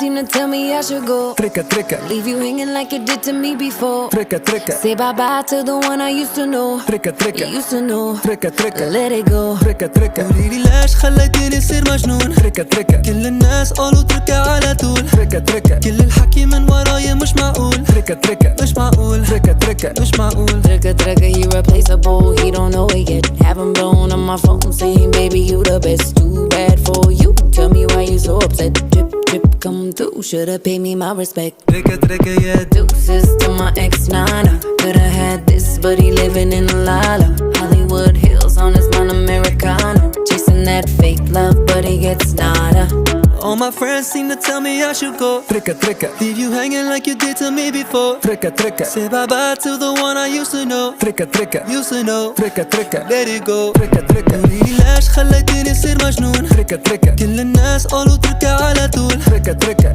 seem to tell me I should go. Tricka, Leave you hanging like you did to me before. tricka, Say bye-bye to the one I used to know. tricka, You used to know. tricka, Let it go. tricka, قوليلي ليش خليتيني صير مجنون. tricka, كل الناس قالوا تركة على طول. tricka, كل الحكي من ورايا مش معقول. tricka, مش معقول tricka, مش معقول. Trigger, he replaceable, he don't know it yet. Have him blowing on my phone saying, baby, you the best. Too bad for you, tell me why you so upset. Drip, come through, should've paid me my respect. تركة يا Deuces to my ex-nana. Could've had this, but he living in a lala. Hollywood Hills on his non-Americana. Chasing that fake love, but he gets nada. All my friends seem to tell me I should go. tricka, Leave you hanging like you did to me before. tricka, Say bye-bye to the one I used to know. tricka, Used to know. tricka, Let it go. tricka, قوليلي ليش خليتيني صير مجنون. tricka, كل الناس قالوا تركة على طول. tricka,